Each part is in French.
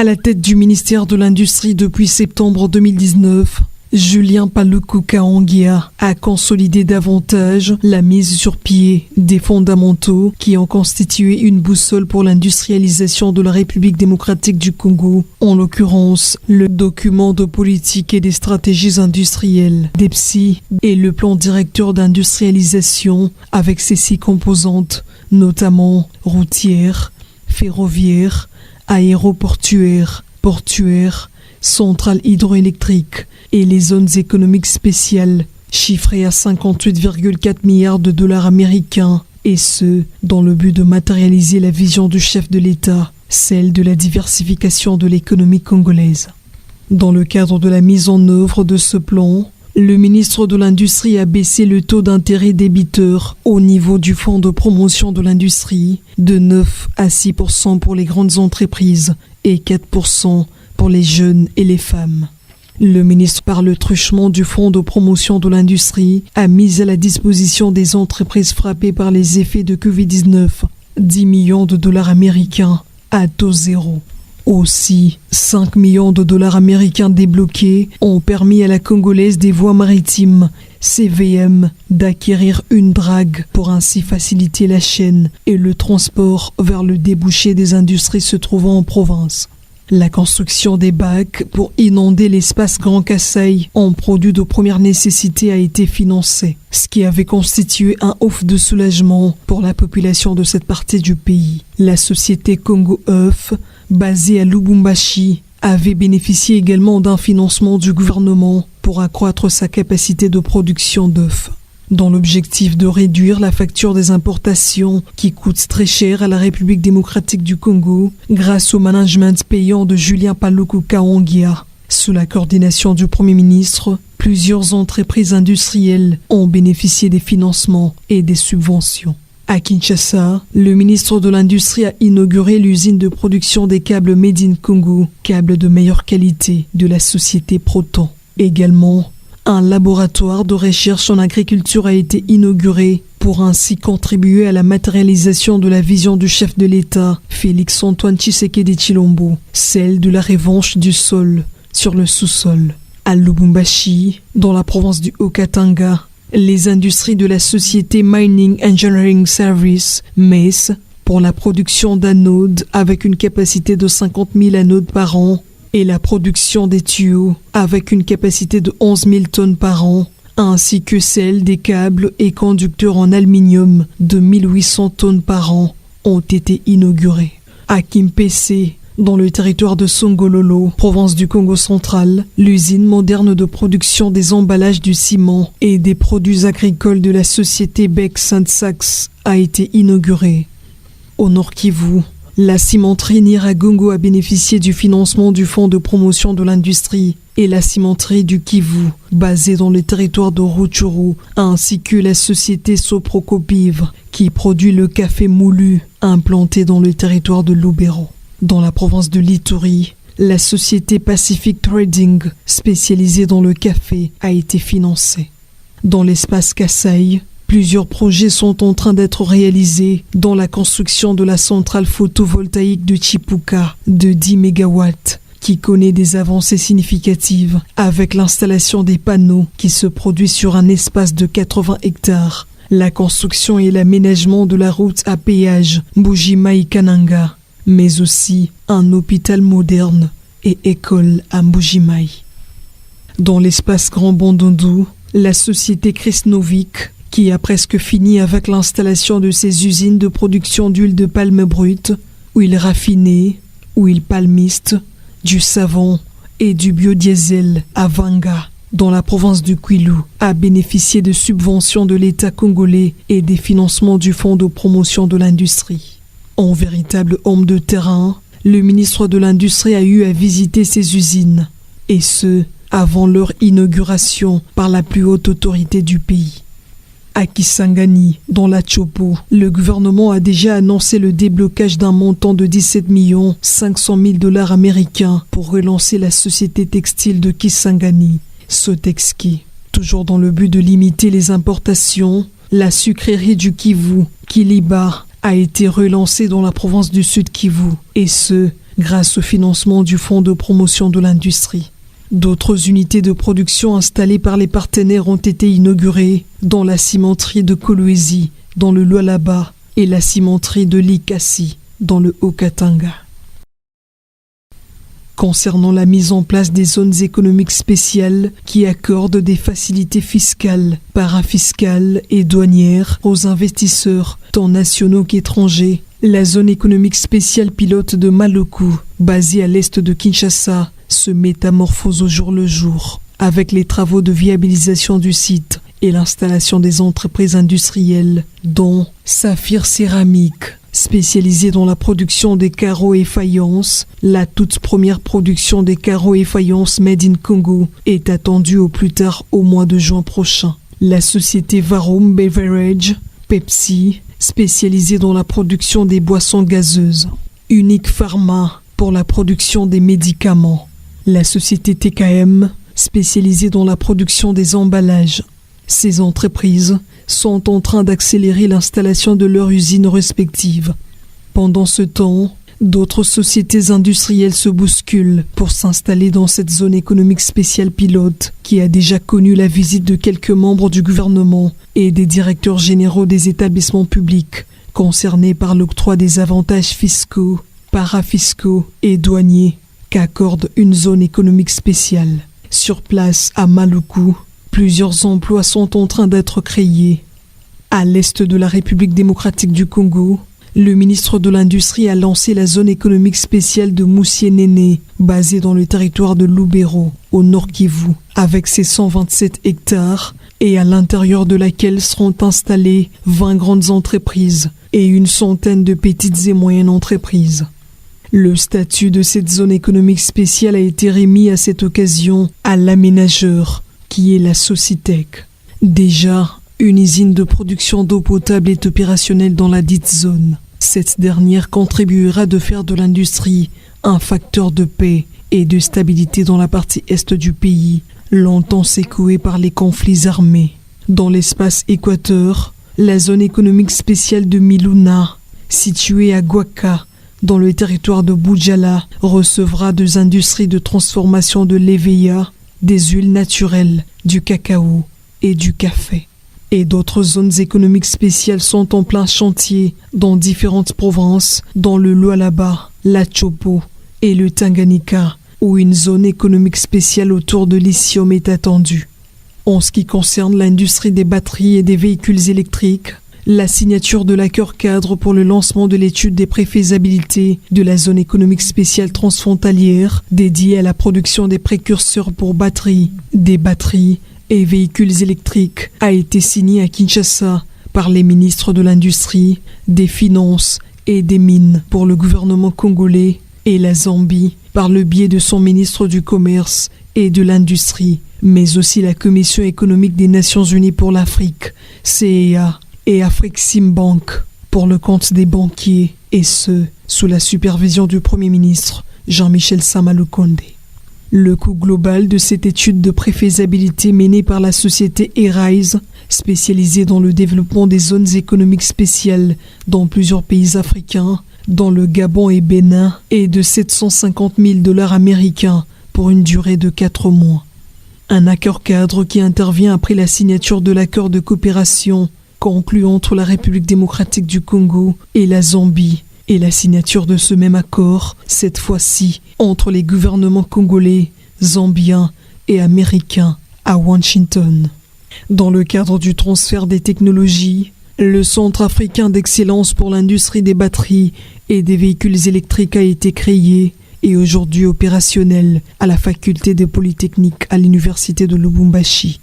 À la tête du ministère de l'Industrie depuis septembre 2019, Julien Paluku Kaongia a consolidé davantage la mise sur pied des fondamentaux qui ont constitué une boussole pour l'industrialisation de la République démocratique du Congo, en l'occurrence le document de politique et des stratégies industrielles, DEPSI, et le plan directeur d'industrialisation avec ses 6 composantes, notamment routières, ferroviaires, aéroportuaires, portuaires, centrales hydroélectriques et les zones économiques spéciales, chiffrées à 58,4 milliards de dollars américains, et ce, dans le but de matérialiser la vision du chef de l'État, celle de la diversification de l'économie congolaise. Dans le cadre de la mise en œuvre de ce plan, le ministre de l'Industrie a baissé le taux d'intérêt débiteur au niveau du Fonds de promotion de l'industrie de 9 à 6% pour les grandes entreprises et 4% pour les jeunes et les femmes. Le ministre, par le truchement du Fonds de promotion de l'industrie, a mis à la disposition des entreprises frappées par les effets de Covid-19 10 millions de dollars américains à taux zéro. Aussi, 5 millions de dollars américains débloqués ont permis à la Congolaise des voies maritimes, CVM, d'acquérir une drague pour ainsi faciliter la chaîne et le transport vers le débouché des industries se trouvant en province. La construction des bacs pour inonder l'espace Grand Kasaï en produits de première nécessité a été financée, ce qui avait constitué un ouf de soulagement pour la population de cette partie du pays. La société Congo œuf, basée à Lubumbashi, avait bénéficié également d'un financement du gouvernement pour accroître sa capacité de production d'œufs. Dans l'objectif de réduire la facture des importations qui coûte très cher à la République démocratique du Congo, grâce au management payant de Julien Paluku Kaongia. Sous la coordination du Premier ministre, plusieurs entreprises industrielles ont bénéficié des financements et des subventions. À Kinshasa, le ministre de l'Industrie a inauguré l'usine de production des câbles Made in Congo, câbles de meilleure qualité de la société Proton. Également, un laboratoire de recherche en agriculture a été inauguré pour ainsi contribuer à la matérialisation de la vision du chef de l'État, Félix-Antoine Tshisekedi Tshilombo, celle de la revanche du sol sur le sous-sol. À Lubumbashi, dans la province du Haut-Katanga, les industries de la société Mining Engineering Service, MES, pour la production d'anodes avec une capacité de 50 000 anodes par an, et la production des tuyaux avec une capacité de 11 000 tonnes par an, ainsi que celle des câbles et conducteurs en aluminium de 1800 tonnes par an, ont été inaugurées. À Kimpese, dans le territoire de Songololo, province du Congo central, l'usine moderne de production des emballages du ciment et des produits agricoles de la société Beck Saint-Sax a été inaugurée. Au Nord Kivu, la cimenterie Nyiragongo a bénéficié du financement du Fonds de promotion de l'industrie et la cimenterie du Kivu, basée dans le territoire de Rutshuru, ainsi que la société Soprocopiv, qui produit le café moulu, implanté dans le territoire de Lubero. Dans la province de l'Ituri, la société Pacific Trading, spécialisée dans le café, a été financée. Dans l'espace Kasaï, plusieurs projets sont en train d'être réalisés dans la construction de la centrale photovoltaïque de Chipuka de 10 MW, qui connaît des avancées significatives avec l'installation des panneaux qui se produit sur un espace de 80 hectares, la construction et l'aménagement de la route à péage Mbujimayi-Kananga, mais aussi un hôpital moderne et école à Mbujimayi. Dans l'espace Grand Bandundu, la société Krisnovik, qui a presque fini avec l'installation de ses usines de production d'huile de palme brute, huile raffinée, huile palmiste, du savon et du biodiesel à Vanga, dans la province du Kwilu, a bénéficié de subventions de l'État congolais et des financements du Fonds de promotion de l'industrie. En véritable homme de terrain, le ministre de l'Industrie a eu à visiter ces usines, et ce, avant leur inauguration par la plus haute autorité du pays. À Kisangani, dans la Chopo, le gouvernement a déjà annoncé le déblocage d'un montant de 17 500 000 dollars américains pour relancer la société textile de Kisangani, Sotexki. Toujours dans le but de limiter les importations, la sucrerie du Kivu, Kiliba, a été relancée dans la province du Sud Kivu, et ce, grâce au financement du Fonds de promotion de l'industrie. D'autres unités de production installées par les partenaires ont été inaugurées dans la cimenterie de Kolwezi, dans le Lualaba, et la cimenterie de Likasi, dans le Haut-Katanga. Concernant la mise en place des zones économiques spéciales qui accordent des facilités fiscales, parafiscales et douanières aux investisseurs, tant nationaux qu'étrangers, la zone économique spéciale pilote de Maluku, basée à l'est de Kinshasa, se métamorphose au jour le jour, avec les travaux de viabilisation du site et l'installation des entreprises industrielles, dont Saphir Céramique, spécialisée dans la production des carreaux et faïences. La toute première production des carreaux et faïences Made in Congo est attendue au plus tard au mois de juin prochain. La société Varum Beverage, Pepsi, spécialisée dans la production des boissons gazeuses. Unique Pharma, pour la production des médicaments. La société TKM, spécialisée dans la production des emballages. Ces entreprises sont en train d'accélérer l'installation de leurs usines respectives. Pendant ce temps, d'autres sociétés industrielles se bousculent pour s'installer dans cette zone économique spéciale pilote qui a déjà connu la visite de quelques membres du gouvernement et des directeurs généraux des établissements publics concernés par l'octroi des avantages fiscaux, parafiscaux et douaniers qu'accorde une zone économique spéciale. Sur place, à Maluku, plusieurs emplois sont en train d'être créés. À l'est de la République démocratique du Congo, le ministre de l'Industrie a lancé la zone économique spéciale de Moussié-Néné, basée dans le territoire de Lubero, au Nord Kivu, avec ses 127 hectares, et à l'intérieur de laquelle seront installées 20 grandes entreprises et une centaine de petites et moyennes entreprises. Le statut de cette zone économique spéciale a été remis à cette occasion à l'aménageur, qui est la Socitec. Déjà, une usine de production d'eau potable est opérationnelle dans la dite zone. Cette dernière contribuera de faire de l'industrie un facteur de paix et de stabilité dans la partie est du pays, longtemps secouée par les conflits armés. Dans l'espace Équateur, la zone économique spéciale de Miluna, située à Guaca, dans le territoire de Boudjala, recevra des industries de transformation de l'EVA, des huiles naturelles, du cacao et du café. Et d'autres zones économiques spéciales sont en plein chantier dans différentes provinces, dans le Lualaba, la Chopo et le Tanganyika, où une zone économique spéciale autour de lithium est attendue. En ce qui concerne l'industrie des batteries et des véhicules électriques, la signature de l'accord cadre pour le lancement de l'étude des préfaisabilités de la zone économique spéciale transfrontalière dédiée à la production des précurseurs pour batteries, des batteries et véhicules électriques a été signée à Kinshasa par les ministres de l'Industrie, des Finances et des Mines pour le gouvernement congolais et la Zambie par le biais de son ministre du Commerce et de l'Industrie, mais aussi la Commission économique des Nations Unies pour l'Afrique, CEA, et Afreximbank pour le compte des banquiers, et ce, sous la supervision du Premier ministre Jean-Michel Sama-Lukonde. Le coût global de cette étude de préfaisabilité menée par la société Arise, spécialisée dans le développement des zones économiques spéciales dans plusieurs pays africains, dont le Gabon et Bénin, est de 750 000 $ américains pour une durée de 4 mois. Un accord cadre qui intervient après la signature de l'accord de coopération conclu entre la République démocratique du Congo et la Zambie, et la signature de ce même accord, cette fois-ci, entre les gouvernements congolais, zambiens et américains à Washington. Dans le cadre du transfert des technologies, le Centre africain d'excellence pour l'industrie des batteries et des véhicules électriques a été créé et aujourd'hui opérationnel à la faculté de Polytechnique à l'université de Lubumbashi.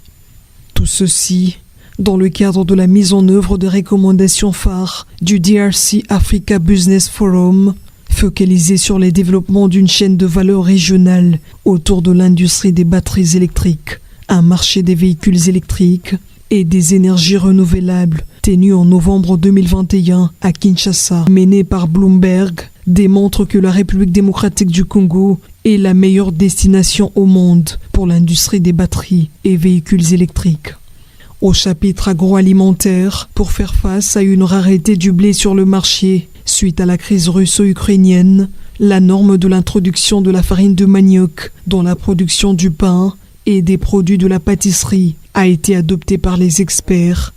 Tout ceci dans le cadre de la mise en œuvre des recommandations phares du DRC Africa Business Forum, focalisé sur les développements d'une chaîne de valeur régionale autour de l'industrie des batteries électriques, un marché des véhicules électriques et des énergies renouvelables, tenu en novembre 2021 à Kinshasa, mené par Bloomberg, démontre que la République démocratique du Congo est la meilleure destination au monde pour l'industrie des batteries et véhicules électriques. Au chapitre agroalimentaire, pour faire face à une rareté du blé sur le marché Suite à la crise russo-ukrainienne, la norme de l'introduction de la farine de manioc dans la production du pain et des produits de la pâtisserie a été adoptée par les experts.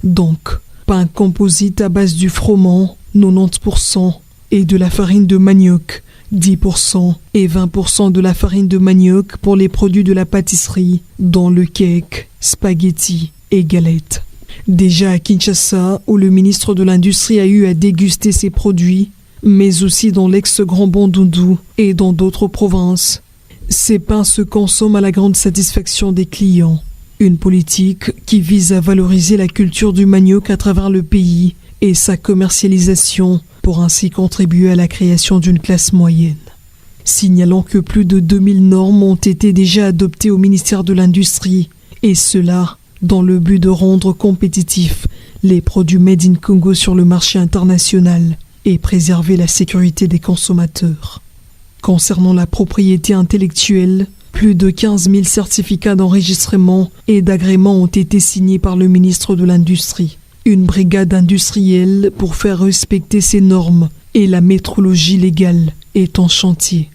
Donc, pain composite à base du froment, 90%, et de la farine de manioc, 10%, et 20% de la farine de manioc pour les produits de la pâtisserie, dont le cake, spaghettis et galettes. Déjà à Kinshasa, où le ministre de l'Industrie a eu à déguster ces produits, mais aussi dans l'ex-Grand Bandundu et dans d'autres provinces. Ces pains se consomment à la grande satisfaction des clients. Une politique qui vise à valoriser la culture du manioc à travers le pays et sa commercialisation pour ainsi contribuer à la création d'une classe moyenne. Signalons que plus de 2000 normes ont été déjà adoptées au ministère de l'Industrie, et cela dans le but de rendre compétitifs les produits Made in Congo sur le marché international et préserver la sécurité des consommateurs. Concernant la propriété intellectuelle, plus de 15 000 certificats d'enregistrement et d'agrément ont été signés par le ministre de l'Industrie. Une brigade industrielle pour faire respecter ces normes et la métrologie légale est en chantier.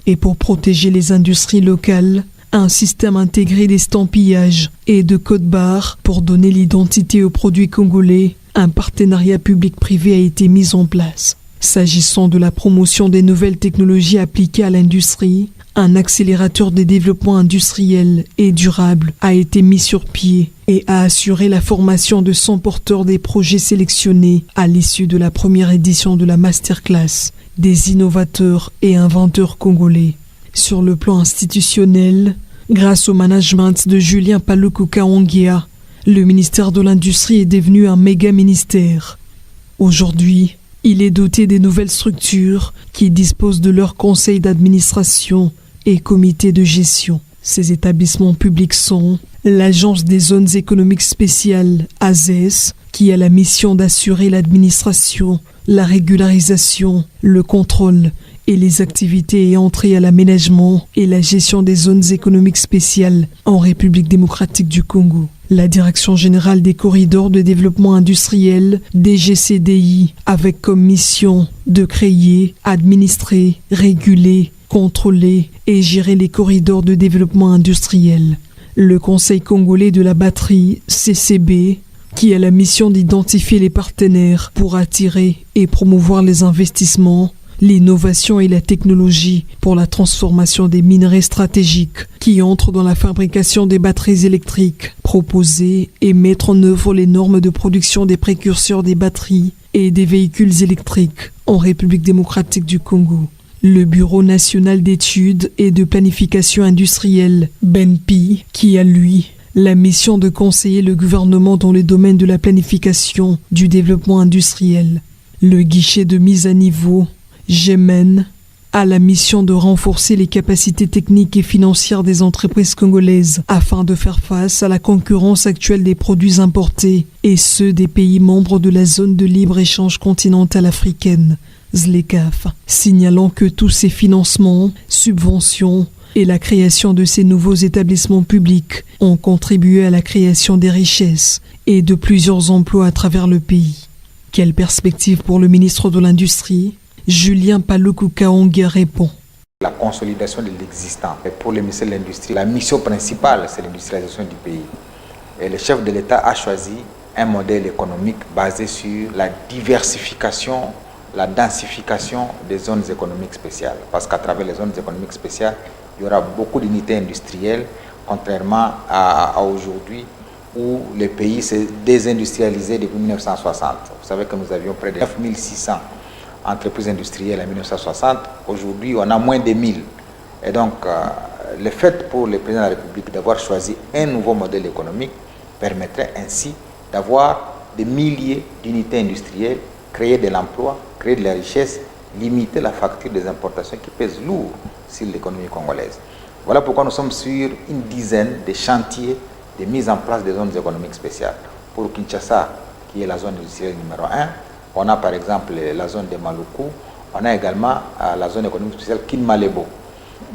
Et pour protéger les industries locales, un système intégré d'estampillage et de code-barres pour donner l'identité aux produits congolais, un partenariat public-privé a été mis en place. S'agissant de la promotion des nouvelles technologies appliquées à l'industrie, un accélérateur des développements industriels et durables a été mis sur pied et a assuré la formation de 100 porteurs des projets sélectionnés à l'issue de la première édition de la masterclass des innovateurs et inventeurs congolais. Sur le plan institutionnel, grâce au management de Julien Paluku Kaongia, le ministère de l'Industrie est devenu un méga-ministère. Aujourd'hui, il est doté des nouvelles structures qui disposent de leur conseil d'administration et comité de gestion. Ces établissements publics sont l'Agence des zones économiques spéciales, AZES, qui a la mission d'assurer l'administration, la régularisation, le contrôle et les activités ayant trait à l'aménagement et la gestion des zones économiques spéciales en République démocratique du Congo. La Direction générale des corridors de développement industriel, DGCDI, avec comme mission de créer, administrer, réguler, contrôler et gérer les corridors de développement industriel. Le Conseil congolais de la batterie, CCB, qui a la mission d'identifier les partenaires pour attirer et promouvoir les investissements, l'innovation et la technologie pour la transformation des minerais stratégiques qui entrent dans la fabrication des batteries électriques, proposer et mettre en œuvre les normes de production des précurseurs des batteries et des véhicules électriques en République démocratique du Congo. Le Bureau national d'études et de planification industrielle, BENPI, qui a lui la mission de conseiller le gouvernement dans le domaine de la planification du développement industriel. Le guichet de mise à niveau, GEMEN, a la mission de renforcer les capacités techniques et financières des entreprises congolaises afin de faire face à la concurrence actuelle des produits importés et ceux des pays membres de la zone de libre-échange continentale africaine, ZLECAf, signalant que tous ces financements, subventions et la création de ces nouveaux établissements publics ont contribué à la création des richesses et de plusieurs emplois à travers le pays. Quelle perspective pour le ministre de l'Industrie ? Julien Paluku Kaongia répond. La consolidation de l'existant. Et pour le ministère de l'Industrie, la mission principale, c'est l'industrialisation du pays. Et le chef de l'État a choisi un modèle économique basé sur la diversification, la densification des zones économiques spéciales. Parce qu'à travers les zones économiques spéciales, il y aura beaucoup d'unités industrielles, contrairement à aujourd'hui, où le pays s'est désindustrialisé depuis 1960. Vous savez que nous avions près de 9600 entreprises industrielles en 1960. Aujourd'hui, on a moins de 1000. Et donc, le fait pour le président de la République d'avoir choisi un nouveau modèle économique permettrait ainsi d'avoir des milliers d'unités industrielles, créer de l'emploi, créer de la richesse, limiter la facture des importations qui pèsent lourd sur l'économie congolaise. Voilà pourquoi nous sommes sur une dizaine de chantiers de mise en place des zones économiques spéciales. Pour Kinshasa, qui est la zone industrielle numéro 1, on a par exemple la zone de Maluku, on a également la zone économique spéciale Kinmalebo.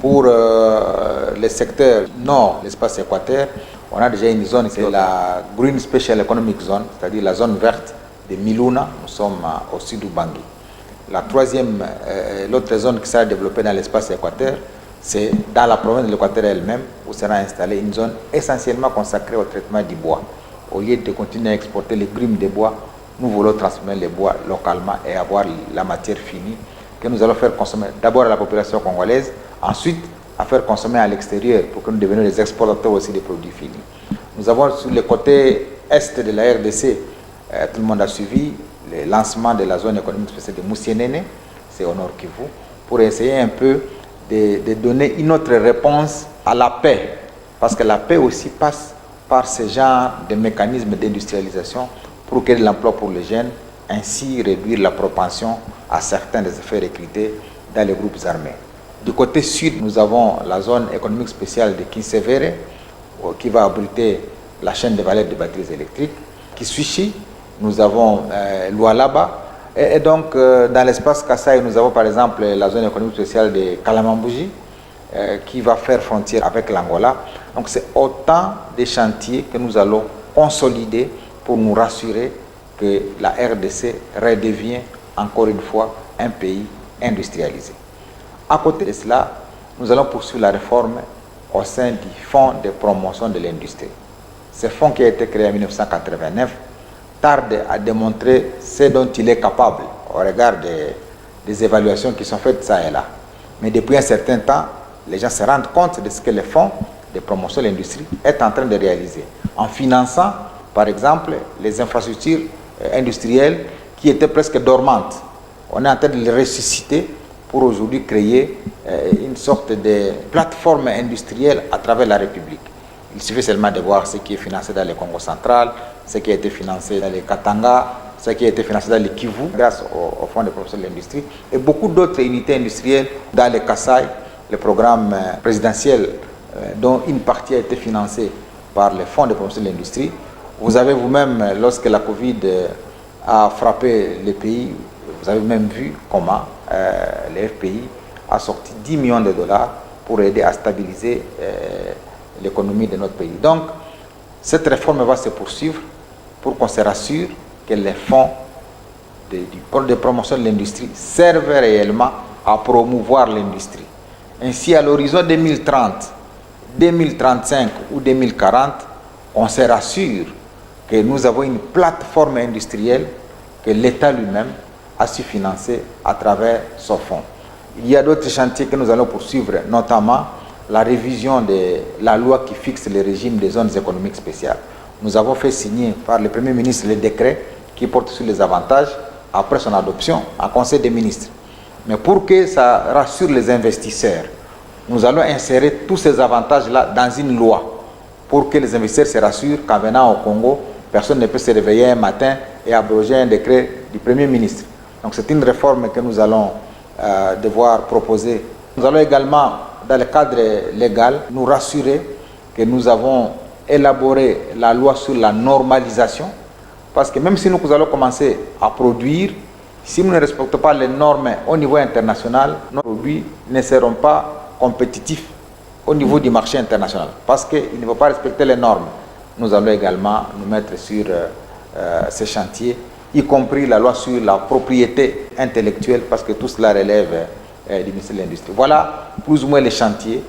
Pour le secteur nord, l'espace équateur, on a déjà une zone, c'est la Green Special Economic Zone, c'est-à-dire la zone verte de Miluna, nous sommes au sud du Bangui. L'autre zone qui sera développée dans l'espace équateur, c'est dans la province de l'Équateur elle-même, où sera installée une zone essentiellement consacrée au traitement du bois. Au lieu de continuer à exporter les grumes de bois, nous voulons transformer les bois localement et avoir la matière finie que nous allons faire consommer d'abord à la population congolaise, ensuite à faire consommer à l'extérieur pour que nous devenions des exportateurs aussi des produits finis. Nous avons sur le côté est de la RDC, tout le monde a suivi le lancement de la zone économique spéciale de Moussienene, c'est au Nord Kivu, pour essayer un peu de donner une autre réponse à la paix. Parce que la paix aussi passe par ce genre de mécanismes d'industrialisation pour créer de l'emploi pour les jeunes, ainsi réduire la propension à certains des effets recrutés dans les groupes armés. Du côté sud, nous avons la zone économique spéciale de Kinsevere, qui va abriter la chaîne de valeur des batteries électriques. Kiswichi, nous avons Lualaba. Et donc, dans l'espace Kasaï, nous avons par exemple la zone économique spéciale de Kalamambouji, qui va faire frontière avec l'Angola. Donc, c'est autant de chantiers que nous allons consolider pour nous rassurer que la RDC redevient encore une fois un pays industrialisé. À côté de cela, nous allons poursuivre la réforme au sein du Fonds de promotion de l'industrie. Ce fonds qui a été créé en 1989 tarde à démontrer ce dont il est capable au regard des évaluations qui sont faites ça et là. Mais depuis un certain temps, les gens se rendent compte de ce que le Fonds de promotion de l'industrie est en train de réaliser en finançant, par exemple, les infrastructures industrielles qui étaient presque dormantes. On est en train de les ressusciter pour aujourd'hui créer une sorte de plateforme industrielle à travers la République. Il suffit seulement de voir ce qui est financé dans le Congo central, ce qui a été financé dans les Katanga, ce qui a été financé dans les Kivu grâce au Fonds de promotion de l'industrie et beaucoup d'autres unités industrielles dans les Kasaï, le programme présidentiel dont une partie a été financée par le Fonds de promotion de l'industrie. Vous avez vous-même, lorsque la Covid a frappé les pays, vous avez même vu comment le FPI a sorti 10 millions de dollars pour aider à stabiliser l'économie de notre pays. Donc, cette réforme va se poursuivre pour qu'on se rassure que les fonds de promotion de l'industrie servent réellement à promouvoir l'industrie. Ainsi, à l'horizon 2030, 2035 ou 2040, on se rassure que nous avons une plateforme industrielle que l'État lui-même a su financer à travers ce fonds. Il y a d'autres chantiers que nous allons poursuivre, notamment la révision de la loi qui fixe le régime des zones économiques spéciales. Nous avons fait signer par le Premier ministre le décret qui porte sur les avantages après son adoption en Conseil des ministres. Mais pour que ça rassure les investisseurs, nous allons insérer tous ces avantages-là dans une loi pour que les investisseurs se rassurent qu'en venant au Congo, personne ne peut se réveiller un matin et abroger un décret du Premier ministre. Donc c'est une réforme que nous allons devoir proposer. Nous allons également, dans le cadre légal, nous rassurer que nous avons élaboré la loi sur la normalisation, parce que même si nous allons commencer à produire, si nous ne respectons pas les normes au niveau international, nos produits ne seront pas compétitifs au niveau du marché international, parce qu'ils ne vont pas respecter les normes. Nous allons également nous mettre sur ces chantiers, y compris la loi sur la propriété intellectuelle, parce que tout cela relève du ministère de l'Industrie. Voilà plus ou moins les chantiers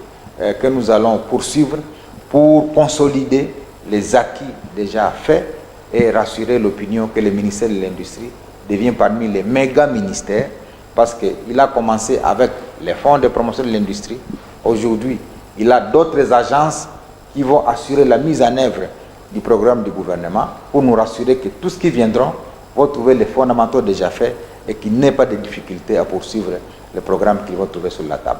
que nous allons poursuivre pour consolider les acquis déjà faits et rassurer l'opinion que le ministère de l'Industrie devient parmi les méga ministères, parce qu'il a commencé avec les fonds de promotion de l'industrie. Aujourd'hui, il a d'autres agences qui vont assurer la mise en œuvre du programme du gouvernement pour nous rassurer que tout ce qui viendront vont trouver les fondamentaux déjà faits et qu'il n'y ait pas de difficulté à poursuivre le programme qu'ils vont trouver sur la table.